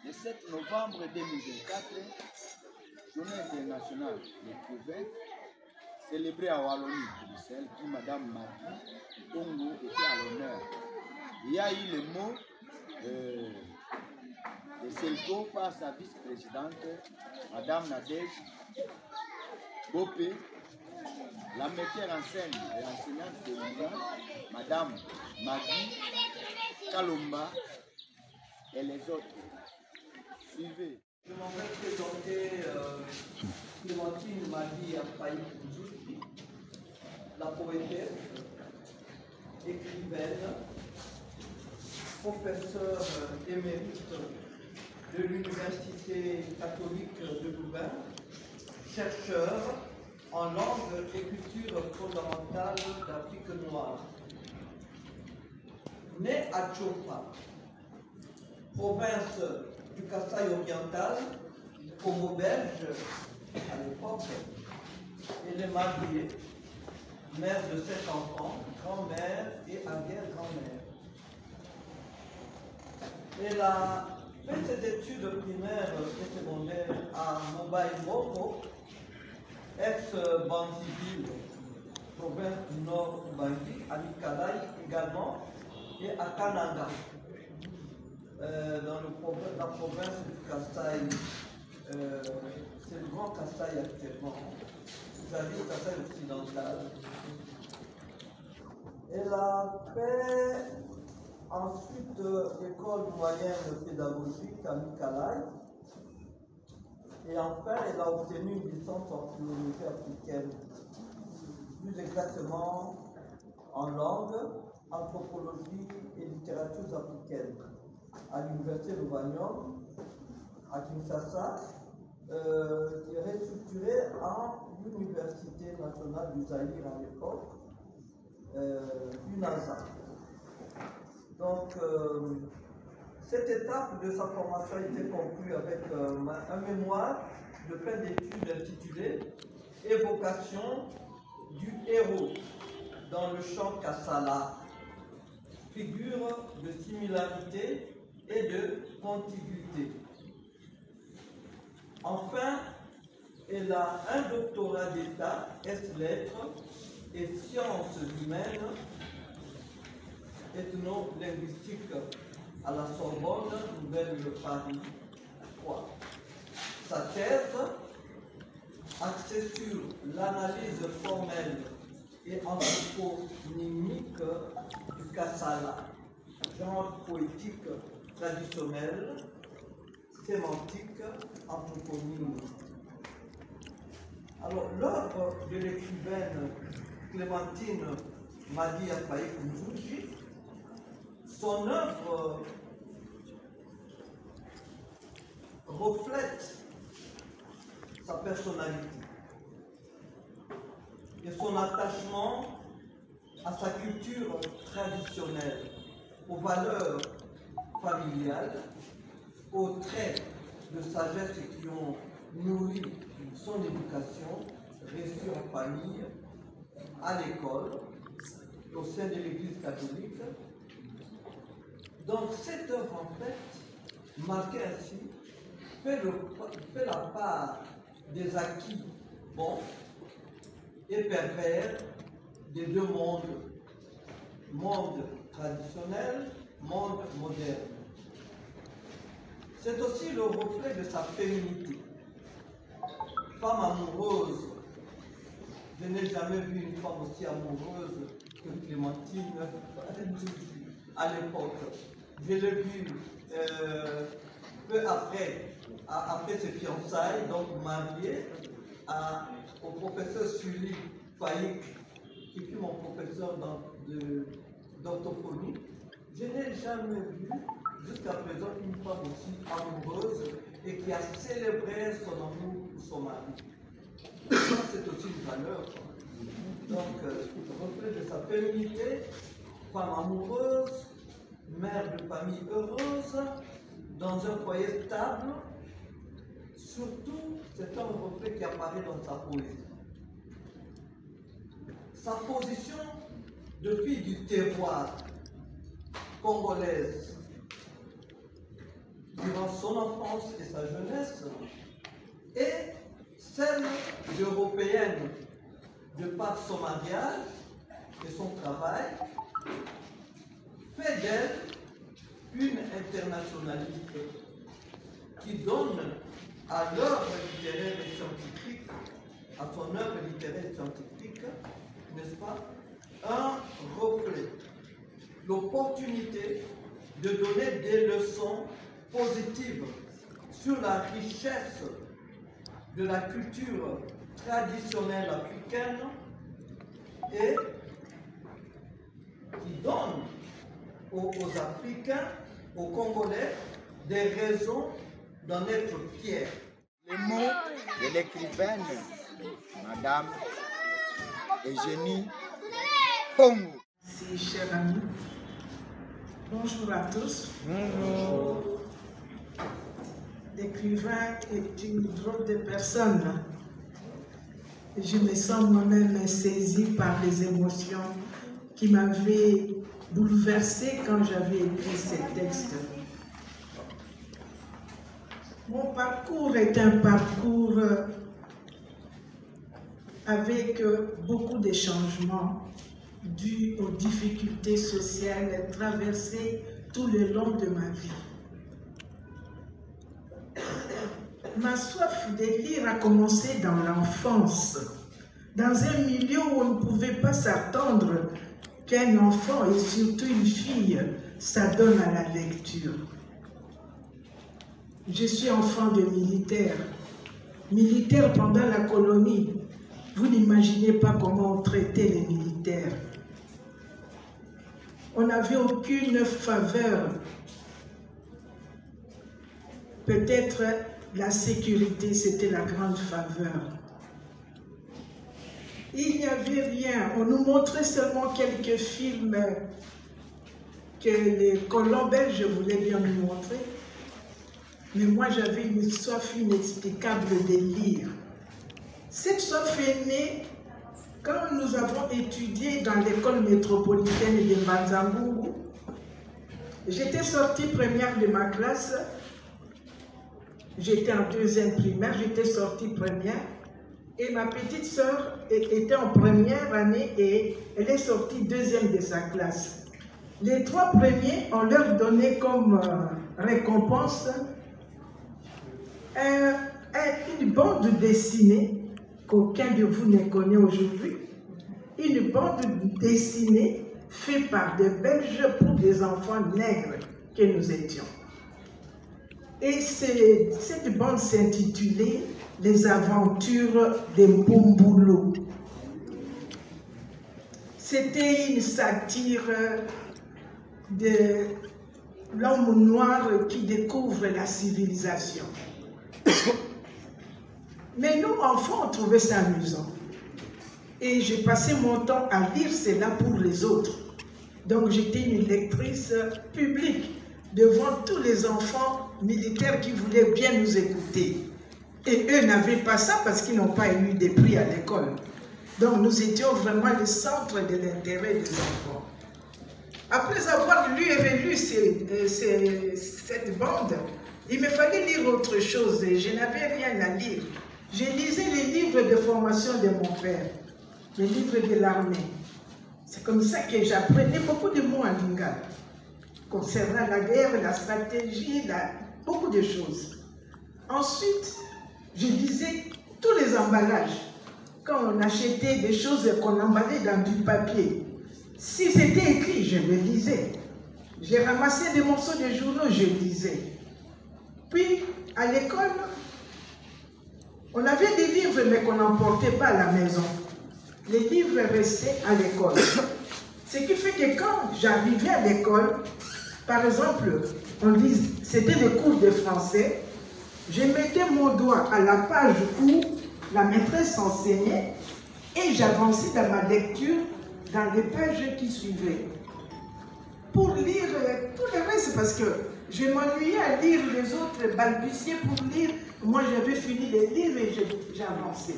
Le 7 novembre 2024, journée internationale des l'écrivain, célébrée à Wallonie, Bruxelles, qui Madame Maggie Congo était à l'honneur. Il y a eu le mot de Selco par sa vice-présidente, Madame Nadège Bopé, la metteur en scène et enseignante de l'Union, Madame Maggie Kalomba et les autres. Suivez. Je m'aimerais présenter Clémentine Maggie Apaï, la poétesse, écrivaine, professeure émérite de l'Université catholique de Louvain, chercheur en langue et culture fondamentale d'Afrique noire. Née à Tchopa, province du Kasaï oriental, Congo belge à l'époque, elle est mariée, mère de 7 enfants, grand-mère et arrière-grand-mère. Elle a fait ses études primaires et secondaires à Mobile Moko, ex-Banziville, province du Nord Ubangi, à Nikalai également, et à Kananga, dans la province du Kasaï. C'est le Grand Kasaï actuellement, c'est-à-dire le Kasaï occidental. Elle a fait ensuite l'école moyenne pédagogique à Nikalai. Et enfin, elle a obtenu une licence en philologie africaine, plus exactement en langue, anthropologie et littératures africaines, à l'Université de Louvain, à Kinshasa, qui est restructurée en l'Université nationale du Zaïre à l'époque, UNAZA. Donc, cette étape de sa formation a été conclue avec un mémoire de fin d'études intitulé « Évocation du héros dans le chant Kassala, figure de similarité et de contiguïté ». Enfin, elle a un doctorat d'État, S-Lettres et sciences humaines, ethno-linguistique à la Sorbonne, Nouvelle-Paris 3. Sa thèse, axée sur l'analyse formelle et anthroponymique du Kassala, genre poétique traditionnel, sémantique, anthroponyme. Alors, l'œuvre de l'écrivaine Clémentine Maggie Apaï Kunzuji, son œuvre reflète sa personnalité et son attachement à sa culture traditionnelle, aux valeurs familiales, aux traits de sagesse qui ont nourri son éducation reçue en famille, à l'école, au sein de l'Église catholique. Donc cette œuvre en fait, marquée ainsi, fait la part des acquis bons et pervers des deux mondes, monde traditionnel, monde moderne. C'est aussi le reflet de sa féminité. Femme amoureuse, je n'ai jamais vu une femme aussi amoureuse que Clémentine à l'époque. Je l'ai vu peu après ses fiançailles, donc mariée au professeur Sully Faïk, qui fut mon professeur d'orthophonie. Je n'ai jamais vu jusqu'à présent une femme aussi amoureuse et qui a célébré son amour pour son mari. C'est aussi une valeur. Donc, reflet de sa féminité, femme amoureuse, mère de famille heureuse, dans un foyer stable. Surtout, c'est un reflet qui apparaît dans sa poésie. Sa position de fille du terroir congolaise, durant son enfance et sa jeunesse, et celle d'européenne de par son mariage et son travail, fait d'elle une internationaliste qui donne à l'œuvre littéraire et scientifique, à son œuvre littéraire et scientifique, n'est-ce pas, un reflet, l'opportunité de donner des leçons positives sur la richesse de la culture traditionnelle africaine et qui donne aux Africains, aux Congolais, des raisons d'en être fiers. Les mots de l'écrivaine, Madame Eugénie Pongo. Merci, cher ami. Bonjour à tous. Bonjour. L'écrivain est une drôle de personne. Je me sens moi-même saisie par les émotions qui m'avaient bouleversée quand j'avais écrit ces textes. Mon parcours est un parcours avec beaucoup de changements dus aux difficultés sociales traversées tout le long de ma vie. Ma soif de lire a commencé dans l'enfance, dans un milieu où on ne pouvait pas s'attendre qu'un enfant, et surtout une fille, s'adonne à la lecture. Je suis enfant de militaire. Militaire pendant la colonie. Vous n'imaginez pas comment on traitait les militaires. On n'avait aucune faveur. Peut-être la sécurité, c'était la grande faveur. Il n'y avait rien. On nous montrait seulement quelques films que les colons belges voulaient bien nous montrer. Mais moi, j'avais une soif inexplicable de lire. Cette soif est née quand nous avons étudié dans l'école métropolitaine de Mbanza-Ngungu. J'étais sortie première de ma classe. J'étais en deuxième primaire, j'étais sortie première. Et ma petite sœur était en première année et elle est sortie deuxième de sa classe. Les trois premiers, on leur donnait comme récompense une bande dessinée qu'aucun de vous ne connaît aujourd'hui. Une bande dessinée faite par des Belges pour des enfants nègres que nous étions. Et cette bande s'intitulait « Les aventures de Mbumbulu ». C'était une satire de l'homme noir qui découvre la civilisation. Mais nous, enfants, on trouvait ça amusant. Et j'ai passé mon temps à lire cela pour les autres. Donc j'étais une lectrice publique devant tous les enfants militaires qui voulaient bien nous écouter. Et eux n'avaient pas ça parce qu'ils n'ont pas eu des prix à l'école. Donc nous étions vraiment le centre de l'intérêt des enfants. Après avoir lu et relu cette bande, il me fallait lire autre chose et je n'avais rien à lire. Je lisais les livres de formation de mon père, les livres de l'armée. C'est comme ça que j'apprenais beaucoup de mots en lingala, concernant la guerre, la stratégie, beaucoup de choses. Ensuite, je lisais tous les emballages. Quand on achetait des choses qu'on emballait dans du papier, si c'était écrit, je le lisais. J'ai ramassé des morceaux de journaux, je lisais. Puis, à l'école, on avait des livres, mais qu'on n'emportait pas à la maison. Les livres restaient à l'école. Ce qui fait que quand j'arrivais à l'école, par exemple, c'était le cours de français, je mettais mon doigt à la page où la maîtresse enseignait et j'avançais dans ma lecture dans les pages qui suivaient. Pour lire tout le reste, parce que je m'ennuyais à lire les autres, balbutier pour lire. Moi, j'avais fini de lire et j'avançais.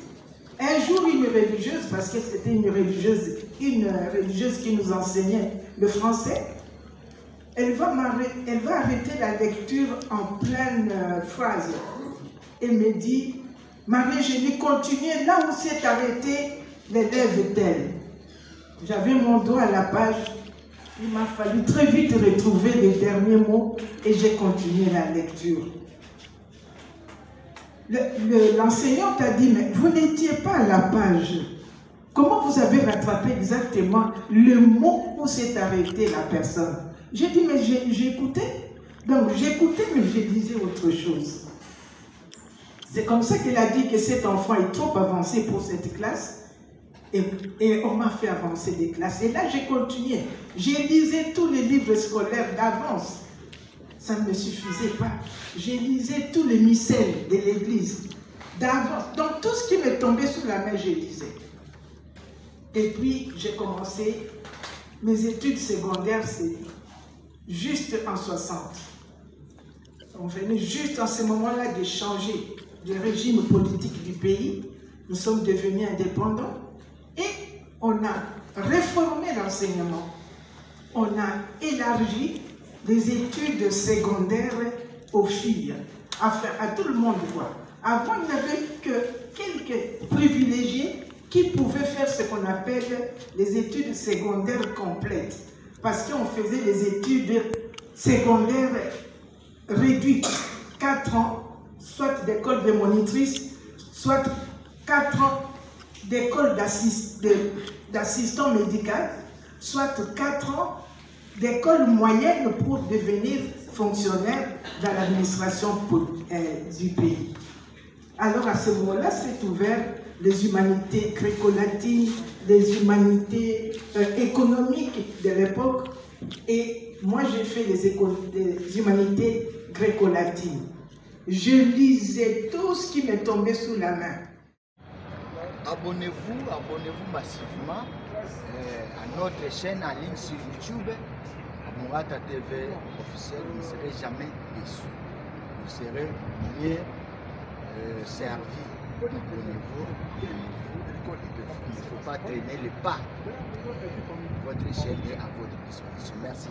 Un jour, une religieuse, parce que c'était une religieuse qui nous enseignait le français, elle va arrêter la lecture en pleine phrase et me dit, Marie-Génie, continuez là où s'est arrêté l'élève tel. J'avais mon doigt à la page, il m'a fallu très vite retrouver les derniers mots et j'ai continué la lecture. L'enseignante a dit, mais vous n'étiez pas à la page. Comment vous avez rattrapé exactement le mot où s'est arrêté la personne? J'ai dit, mais j'ai écouté. Donc j'écoutais, mais je disais autre chose. C'est comme ça qu'elle a dit que cet enfant est trop avancé pour cette classe. Et on m'a fait avancer des classes. Et là, j'ai continué. J'ai lisé tous les livres scolaires d'avance. Ça ne me suffisait pas. J'ai lisé tous les missels de l'église d'avance. Donc tout ce qui me tombait sous la main, je lisais. Et puis, j'ai commencé mes études secondaires, c'est juste en 60. On venait juste en ce moment-là de changer le régime politique du pays. Nous sommes devenus indépendants et on a réformé l'enseignement. On a élargi les études secondaires aux filles, enfin à tout le monde, quoi. Avant, il n'y avait que quelques privilégiés qui pouvaient faire ce qu'on appelle les études secondaires complètes. Parce qu'on faisait les études secondaires réduites, 4 ans, soit d'école de monitrice, soit 4 ans d'école d'assistant médical, soit 4 ans d'école moyenne pour devenir fonctionnaire dans l'administration du pays. Alors à ce moment-là, c'est ouvert les humanités gréco-latines, les humanités économiques de l'époque, et moi j'ai fait les humanités gréco-latines. Je lisais tout ce qui me tombait sous la main. Abonnez-vous massivement à notre chaîne en ligne sur YouTube, à Mourata TV officiel. Vous ne serez jamais déçus. Vous serez bien servi. Abonnez-vous. Il ne faut pas traîner les pas. Votre chaîne est à votre disposition. Merci.